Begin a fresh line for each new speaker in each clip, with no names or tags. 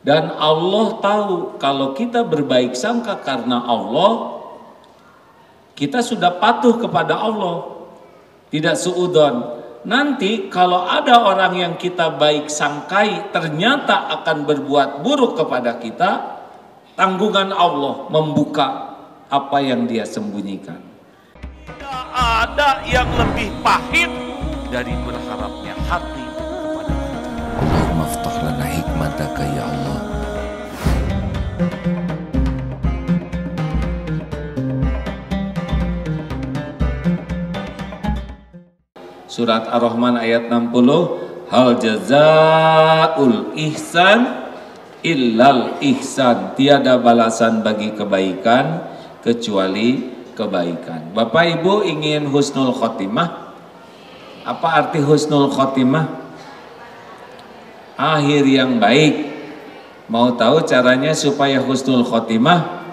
Dan Allah tahu kalau kita berbaik sangka karena Allah, kita sudah patuh kepada Allah, tidak suudzon. Nanti kalau ada orang yang kita baik sangkai ternyata akan berbuat buruk kepada kita, tanggungan Allah membuka apa yang dia sembunyikan.
Tidak ada yang lebih pahit dari berharapnya hati kepada kita.
Allahumma ftah lana hikmataka ya Allah.
Surat Ar-Rahman ayat 60, hal jazaul ihsan illal ihsan, tiada balasan bagi kebaikan kecuali kebaikan. Bapak Ibu ingin husnul khotimah? Apa arti husnul khotimah? Akhir yang baik. Mau tahu caranya supaya husnul khotimah?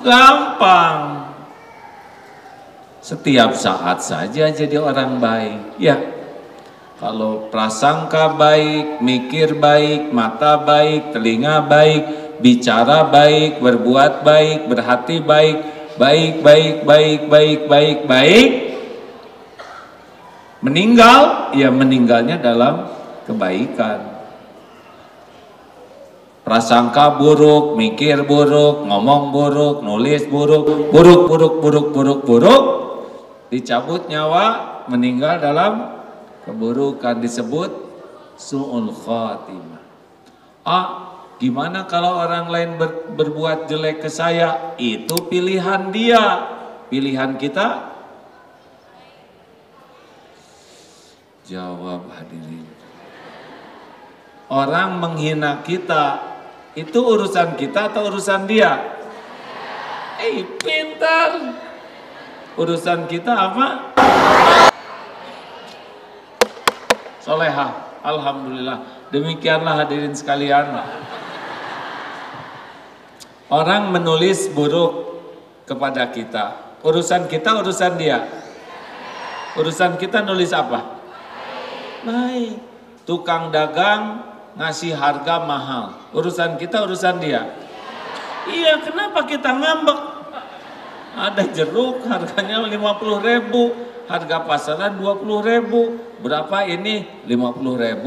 Gampang. Setiap saat saja jadi orang baik. Ya, kalau prasangka baik, mikir baik, mata baik, telinga baik, bicara baik, berbuat baik, berhati baik, baik. Meninggal, ya meninggalnya dalam kebaikan. Prasangka buruk, mikir buruk, ngomong buruk, nulis buruk, buruk. Dicabut nyawa, meninggal dalam keburukan, disebut su'ul khatimah. Gimana kalau orang lain berbuat jelek ke saya? Itu pilihan dia. Pilihan kita? Jawab hadirin. Orang menghina kita, itu urusan kita atau urusan dia? Pintar. Urusan kita apa? Solehah. Alhamdulillah. Demikianlah hadirin sekalian. Orang menulis buruk kepada kita. Urusan kita, urusan dia. Urusan kita nulis apa? Baik. Tukang dagang ngasih harga mahal. Urusan kita, urusan dia. Iya, kenapa kita ngambek? Ada jeruk harganya 50.000, harga pasaran 20.000. Berapa ini? 50.000.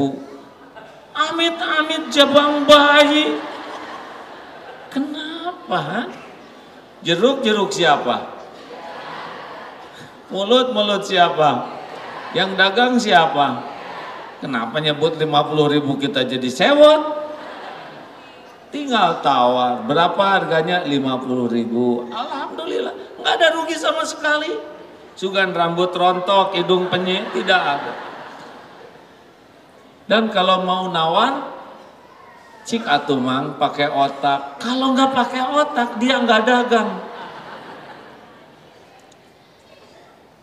Amit-amit jabang bayi. Kenapa? Jeruk siapa? Mulut siapa? Yang dagang siapa? Kenapa nyebut 50.000 kita jadi sewot? Tinggal tawar, berapa harganya? 50.000. Alhamdulillah, nggak ada rugi sama sekali. Sugan rambut rontok, hidung penyek, tidak ada. Dan kalau mau nawar, cik atuh mang pakai otak. Kalau nggak pakai otak, dia nggak dagang.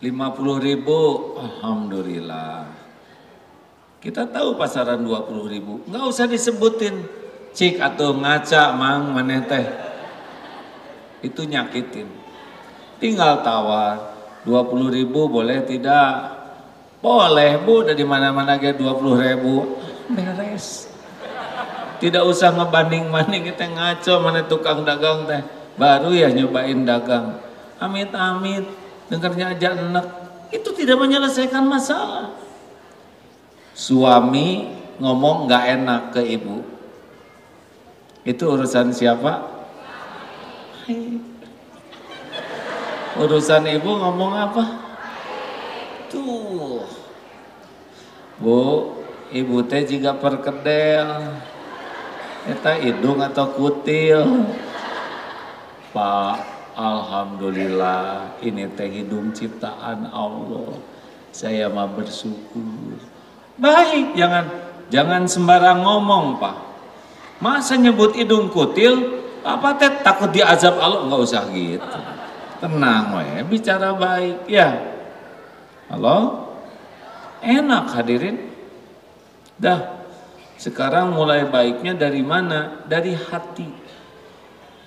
50.000, alhamdulillah. Kita tahu pasaran 20.000, nggak usah disebutin. Cik atau ngaca mang maneh teh, itu nyakitin. Tinggal tawar, 20.000 boleh tidak? Boleh bu, dari mana-mana ge 20.000, beres. Tidak usah ngebanding-banding, kita ngaco mana tukang dagang teh, baru ya nyobain dagang. Amit-amit, dengarnya aja enak, itu tidak menyelesaikan masalah. Suami ngomong nggak enak ke ibu, itu urusan siapa? Urusan ibu ngomong apa? Tuh, bu, ibu teh juga perkedel, eta hidung atau kutil? Pak, alhamdulillah, ini teh hidung ciptaan Allah. Saya mah bersyukur. Baik, jangan sembarang ngomong, Pak. Masa nyebut hidung kutil, apa teh takut diazab Allah? Nggak usah gitu. Tenang we, bicara baik ya. Halo? Enak hadirin. Dah, sekarang mulai baiknya dari mana? Dari hati.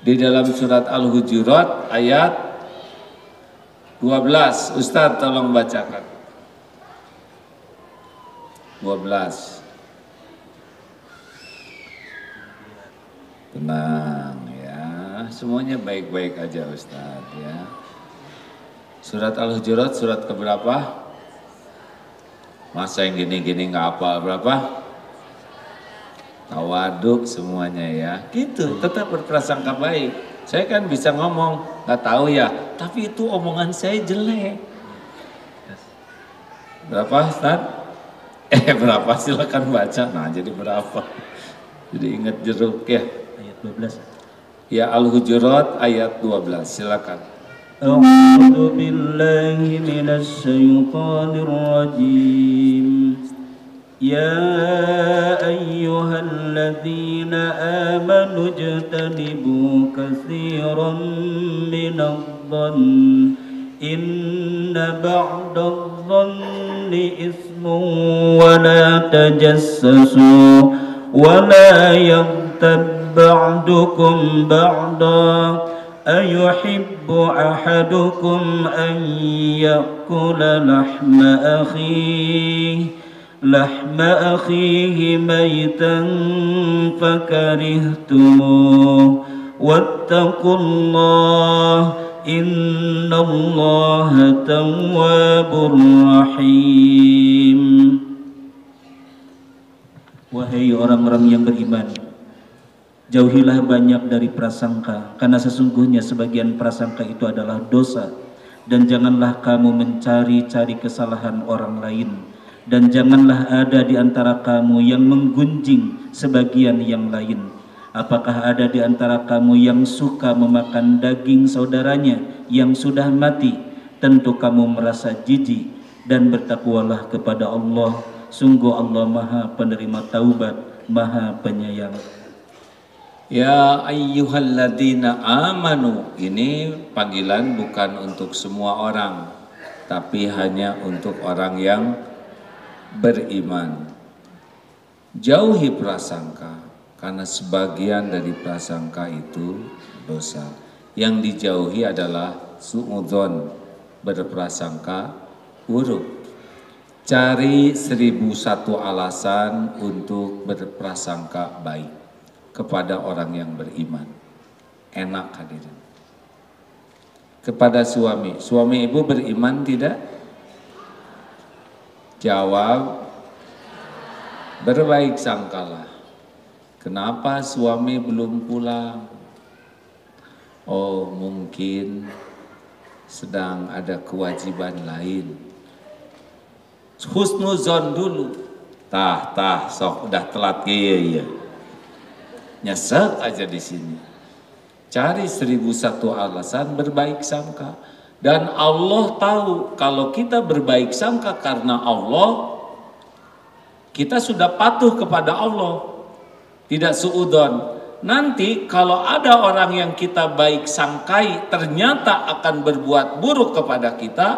Di dalam surat Al-Hujurat ayat 12, Ustadz tolong bacakan. 12. Tenang ya, semuanya baik-baik aja Ustadz ya. Surat Al-Hujurat surat keberapa? Masa yang gini-gini nggak hafal berapa? Tawaduk semuanya ya. Gitu, tetap berprasangka baik. Saya kan bisa ngomong, nggak tahu ya, tapi itu omongan saya jelek. Berapa Ustadz? Berapa silakan baca. Nah jadi berapa? Jadi ingat jeruk ya.
Ayat 12.
Ya Al-Hujurat ayat 12, silakan.
A'udzu billahi minasy syaithanir rajim. Ya ayyuhalladzina amanu ijtanibu katsiran minadh-dhann inna ba'dadh-dhanni ismun wa la tajassasu wa la yaghtab ba'dukum ba'da أيحب أحدكم أن يأكل لحم أخيه ميتا فكرهتموه واتقوا الله إن الله تواب رحيم. Wahai orang-orang yang beriman, jauhilah banyak dari prasangka, karena sesungguhnya sebagian prasangka itu adalah dosa. Dan janganlah kamu mencari-cari kesalahan orang lain, dan janganlah ada di antara kamu yang menggunjing sebagian yang lain. Apakah ada di antara kamu yang suka memakan daging saudaranya yang sudah mati? Tentu kamu merasa jijik, dan bertakwalah kepada Allah. Sungguh Allah Maha Penerima Taubat, Maha Penyayang.
Ya ayyuhalladzina amanu, ini panggilan bukan untuk semua orang, tapi hanya untuk orang yang beriman. Jauhi prasangka, karena sebagian dari prasangka itu dosa. Yang dijauhi adalah su'udzon, berprasangka buruk. Cari 1001 alasan untuk berprasangka baik kepada orang yang beriman. Enak hadirin. Kepada suami ibu beriman tidak? Jawab, berbaik sangkalah. Kenapa suami belum pulang? Oh mungkin sedang ada kewajiban lain. Husnuzon dulu. Sok udah telat ya. Nyesek aja di sini. Cari 1001 alasan berbaik sangka. Dan Allah tahu kalau kita berbaik sangka karena Allah, kita sudah patuh kepada Allah, tidak suudon. Nanti kalau ada orang yang kita baik sangkai ternyata akan berbuat buruk kepada kita,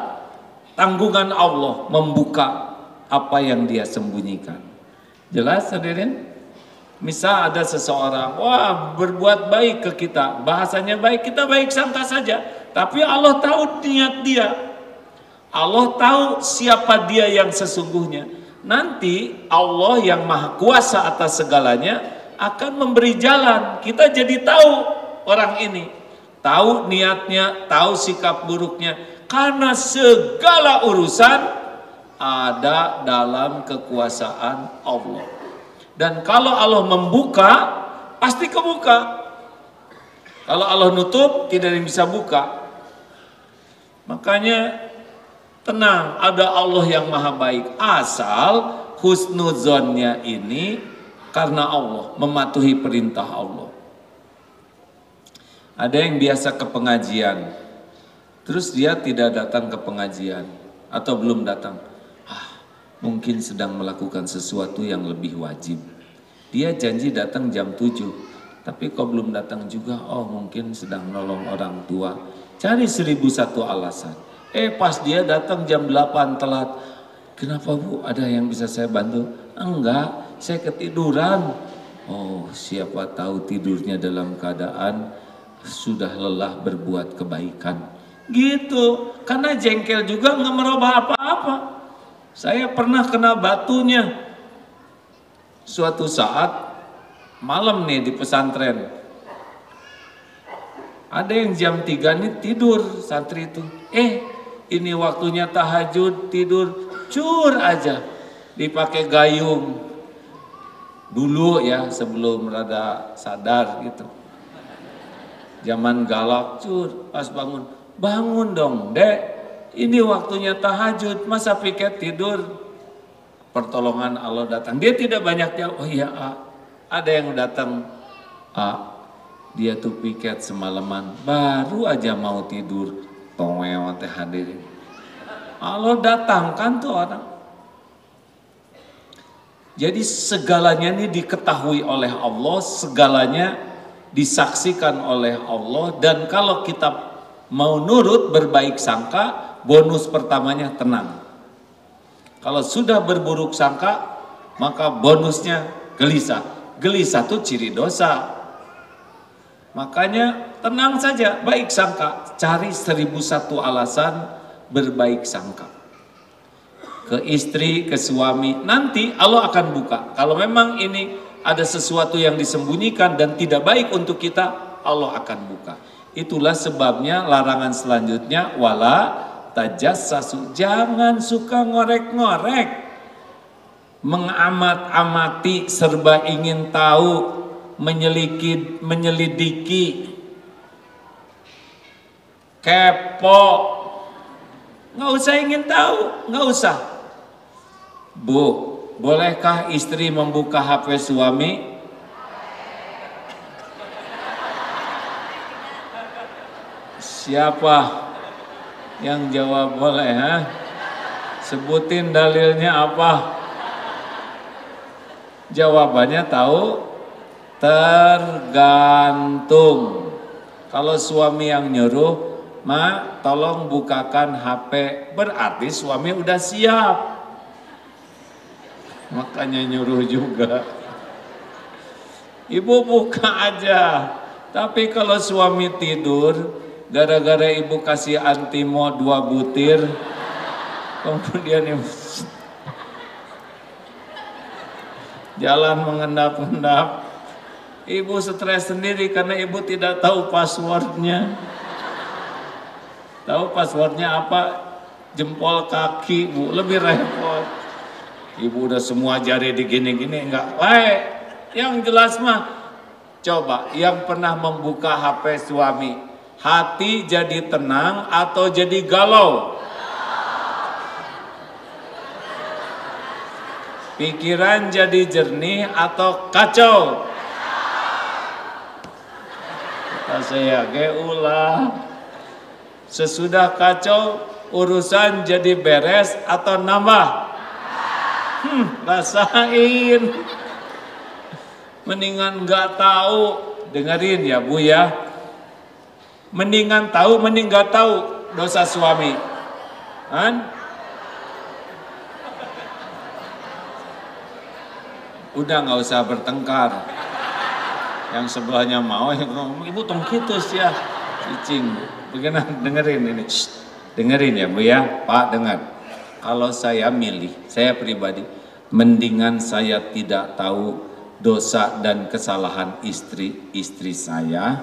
tanggungan Allah membuka apa yang dia sembunyikan. Jelas hadirin? Misal ada seseorang, wah berbuat baik ke kita, bahasanya baik, kita baik sangka saja. Tapi Allah tahu niat dia. Allah tahu siapa dia yang sesungguhnya. Nanti Allah yang maha kuasa atas segalanya akan memberi jalan. Kita jadi tahu orang ini. Tahu niatnya, tahu sikap buruknya. Karena segala urusan ada dalam kekuasaan Allah. Dan kalau Allah membuka, pasti kebuka. Kalau Allah nutup, tidak ada yang bisa buka. Makanya tenang, ada Allah yang maha baik. Asal husnuzonnya ini karena Allah, mematuhi perintah Allah. Ada yang biasa ke pengajian, terus dia tidak datang ke pengajian, atau belum datang. Mungkin sedang melakukan sesuatu yang lebih wajib. Dia janji datang jam 7, tapi kok belum datang juga. Oh mungkin sedang nolong orang tua. Cari 1001 alasan. Pas dia datang jam 8 telat. Kenapa Bu? Ada yang bisa saya bantu? Enggak, saya ketiduran. Oh siapa tahu tidurnya dalam keadaan sudah lelah berbuat kebaikan. Gitu, karena jengkel juga nggak merubah apa-apa. Saya pernah kena batunya. Suatu saat malam nih di pesantren, Ada yang jam 3 nih tidur santri itu. Ini waktunya tahajud, tidur cur aja. Dipakai gayung. Dulu ya sebelum rada sadar gitu. Zaman galak cur, pas bangun. Bangun dong dek, ini waktunya tahajud, masa piket tidur? Pertolongan Allah datang. Dia tidak banyak jawab, oh iya ada yang datang. Dia tuh piket semalaman, baru aja mau tidur. Tongweo teh hadirin. Allah datangkan tuh orang. Jadi segalanya ini diketahui oleh Allah, segalanya disaksikan oleh Allah. Dan kalau kita mau nurut berbaik sangka, bonus pertamanya tenang. Kalau sudah berburuk sangka, maka bonusnya gelisah. Gelisah itu ciri dosa. Makanya tenang saja, baik sangka. Cari 1001 alasan berbaik sangka. Ke istri, ke suami, nanti Allah akan buka. Kalau memang ini ada sesuatu yang disembunyikan dan tidak baik untuk kita, Allah akan buka. Itulah sebabnya larangan selanjutnya, wala tajassasu, jangan suka ngorek-ngorek, mengamat-amati, serba ingin tahu, menyelidiki, kepo, nggak usah ingin tahu, nggak usah. Bu, bolehkah istri membuka HP suami? Siapa yang jawab boleh? Sebutin dalilnya apa? Jawabannya tahu? Tergantung. Kalau suami yang nyuruh, Ma, tolong bukakan HP, berarti suami udah siap. Makanya nyuruh juga. Ibu buka aja. Tapi kalau suami tidur, gara-gara ibu kasih antimo 2 butir, kemudian ibu jalan mengendap-endap, ibu stres sendiri karena ibu tidak tahu passwordnya. Tahu passwordnya apa? Jempol kaki, Bu, lebih repot. Ibu udah semua jari digini-gini, enggak baik. Yang jelas mah, coba yang pernah membuka HP suami, hati jadi tenang atau jadi galau? Pikiran jadi jernih atau kacau? Kata saya, ulah. Sesudah kacau, urusan jadi beres atau nambah? Rasain. Mendingan nggak tahu, dengerin ya Bu ya. Mendingan tahu, mending nggak tahu dosa suami. Kan? Udah nggak usah bertengkar. Yang sebelahnya mau, ibu tong kitus ya, cicing. Begini, dengerin ini, dengerin ya Bu ya, Pak dengar. Kalau saya milih, saya pribadi, mendingan saya tidak tahu dosa dan kesalahan istri saya.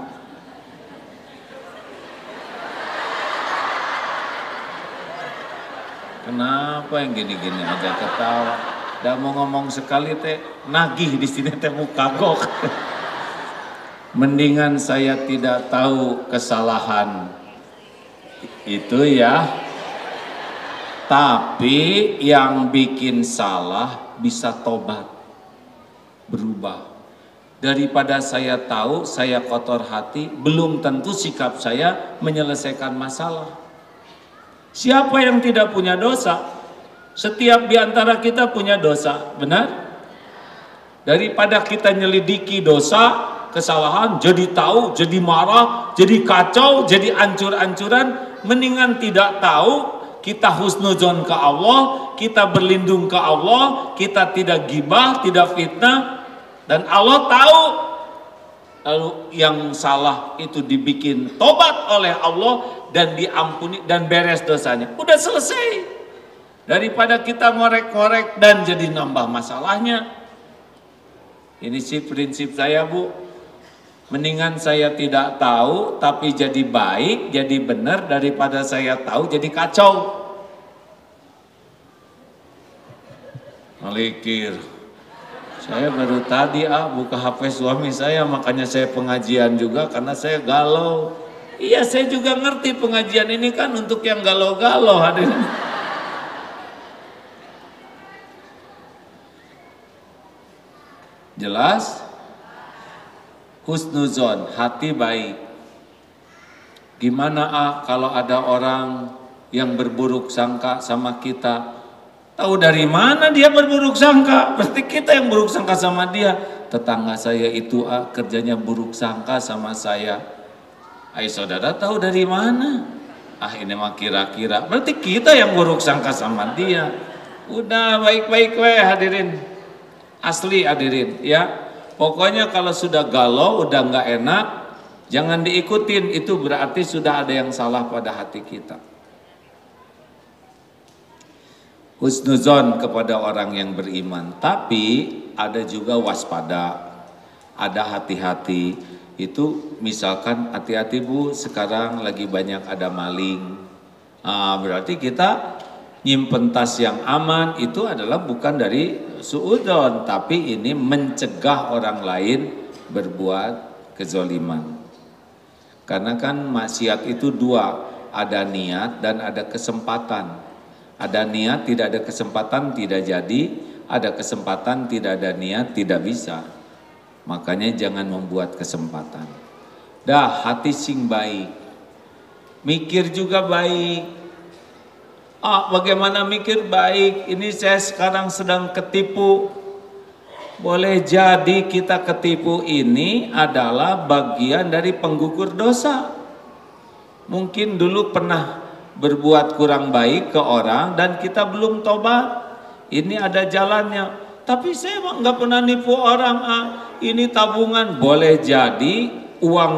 Kenapa yang gini-gini aja ketawa? Udah mau ngomong sekali teh, nagih di sini teh muka kagok. Mendingan saya tidak tahu kesalahan itu ya. Tapi yang bikin salah bisa tobat, berubah. Daripada saya tahu, saya kotor hati, belum tentu sikap saya menyelesaikan masalah. Siapa yang tidak punya dosa? Setiap di antara kita punya dosa, benar? Daripada kita nyelidiki dosa, kesalahan, jadi tahu, jadi marah, jadi kacau, jadi ancur-ancuran, mendingan tidak tahu. Kita husnuzon ke Allah, kita berlindung ke Allah, kita tidak gibah, tidak fitnah, dan Allah tahu. Lalu yang salah itu dibikin tobat oleh Allah dan diampuni dan beres dosanya. Udah selesai. Daripada kita ngorek-ngorek dan jadi nambah masalahnya. Ini sih prinsip saya Bu. Mendingan saya tidak tahu tapi jadi baik, jadi benar daripada saya tahu jadi kacau. Malikir. Saya baru tadi buka HP suami saya, makanya saya pengajian juga karena saya galau. Iya, saya juga ngerti pengajian ini kan untuk yang galau-galau hadirin. Jelas? Husnuzon, hati baik. Gimana kalau ada orang yang berburuk sangka sama kita? Tahu dari mana dia berburuk sangka? Berarti kita yang buruk sangka sama dia. Tetangga saya itu kerjanya buruk sangka sama saya. Ayo saudara tahu dari mana? Ini mah kira-kira. Berarti kita yang buruk sangka sama dia. Udah baik-baik hadirin. Asli hadirin ya. Pokoknya kalau sudah galau, udah nggak enak, jangan diikutin. Itu berarti sudah ada yang salah pada hati kita. Husnuzon kepada orang yang beriman, tapi ada juga waspada, ada hati-hati. Itu misalkan hati-hati Bu, sekarang lagi banyak ada maling. Berarti kita nyimpen tas yang aman itu adalah bukan dari suudzon, tapi ini mencegah orang lain berbuat kezoliman. Karena kan maksiat itu dua, ada niat dan ada kesempatan. Ada niat, tidak ada kesempatan, tidak jadi. Ada kesempatan, tidak ada niat, tidak bisa. Makanya jangan membuat kesempatan. Dah, hati sing baik. Mikir juga baik. Bagaimana mikir baik? Ini saya sekarang sedang ketipu. Boleh jadi kita ketipu ini adalah bagian dari penggugur dosa. Mungkin dulu pernah berbuat kurang baik ke orang dan kita belum tobat. Ini ada jalannya. Tapi saya nggak pernah nipu orang. Ini tabungan. Boleh jadi uang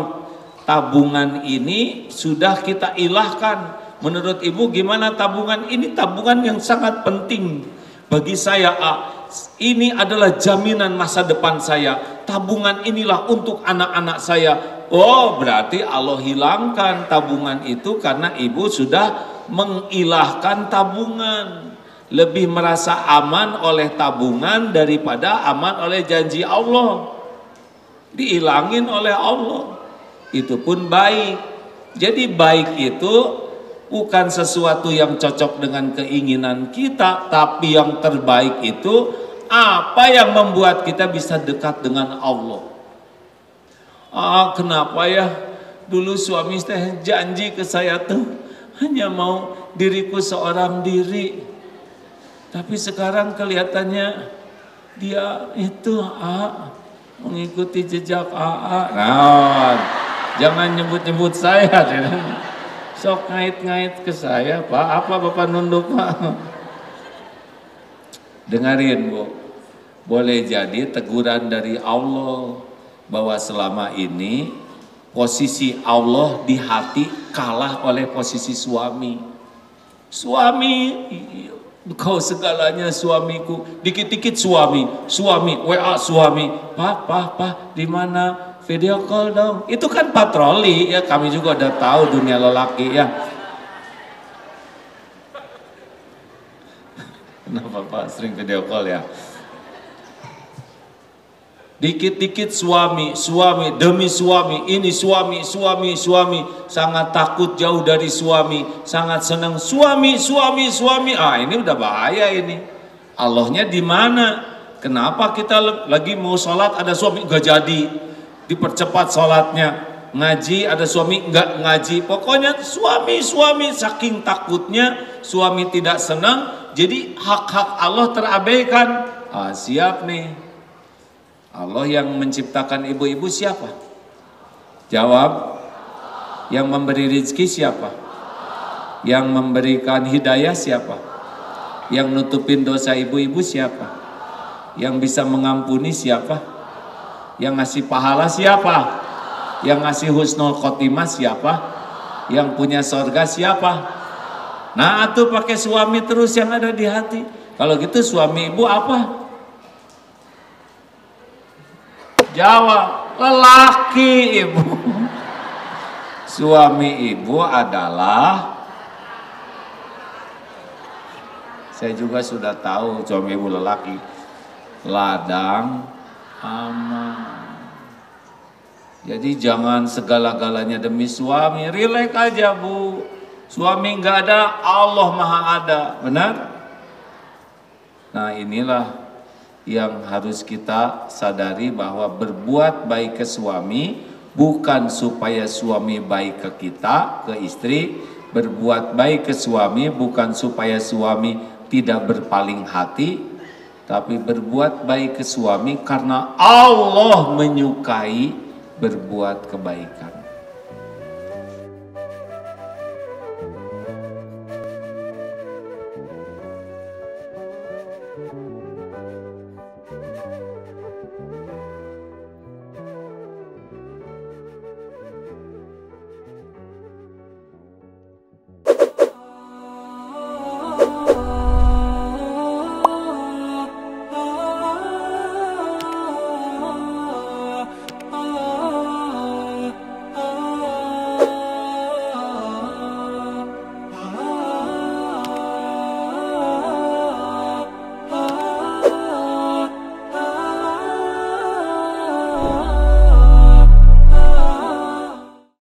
tabungan ini sudah kita ilahkan. Menurut ibu gimana tabungan? Ini tabungan yang sangat penting bagi saya. Ini adalah jaminan masa depan saya. Tabungan inilah untuk anak-anak saya. Oh, berarti Allah hilangkan tabungan itu karena ibu sudah mengilahkan tabungan. Lebih merasa aman oleh tabungan daripada aman oleh janji Allah. Diilangin oleh Allah. Itu pun baik. Jadi baik itu bukan sesuatu yang cocok dengan keinginan kita, tapi yang terbaik itu apa yang membuat kita bisa dekat dengan Allah. Kenapa ya dulu suami saya janji ke saya tuh hanya mau diriku seorang diri, tapi sekarang kelihatannya dia itu mengikuti jejak Nah, jangan nyebut-nyebut saya. Sok ngait-ngait ke saya, Pak. Apa Bapak nunduk, Pak? Dengarin, Bu. Boleh jadi teguran dari Allah bahwa selama ini posisi Allah di hati kalah oleh posisi suami. Suami, kau segalanya suamiku. Dikit-dikit suami, WA suami. Pak, di mana? Video call dong. Itu kan patroli ya, kami juga udah tahu dunia lelaki ya. Kenapa Pak sering video call ya? Dikit-dikit suami demi suami, ini suami, sangat takut jauh dari suami, sangat senang suami. Ini udah bahaya ini. Allahnya di mana? Kenapa kita lagi mau sholat ada suami gak jadi? Dipercepat sholatnya. Ngaji ada suami nggak ngaji. Pokoknya suami saking takutnya suami tidak senang, jadi hak-hak Allah terabaikan. Siap nih. Allah yang menciptakan ibu-ibu siapa? Jawab. Yang memberi rezeki siapa? Yang memberikan hidayah siapa? Yang nutupin dosa ibu-ibu siapa? Yang bisa mengampuni siapa? Yang ngasih pahala siapa? Yang ngasih husnul khotimah siapa? Yang punya sorga siapa? Nah, atuh pakai suami terus yang ada di hati. Kalau gitu suami ibu apa? Jawab. lelaki ibu. Suami ibu adalah, saya juga sudah tahu suami ibu lelaki, ladang aman. Jadi jangan segala-galanya demi suami, rileks aja bu. Suami nggak ada, Allah Maha ada, benar? Nah inilah yang harus kita sadari, bahwa berbuat baik ke suami bukan supaya suami baik ke kita, ke istri. Berbuat baik ke suami bukan supaya suami tidak berpaling hati, tapi berbuat baik ke suami karena Allah menyukai berbuat kebaikan.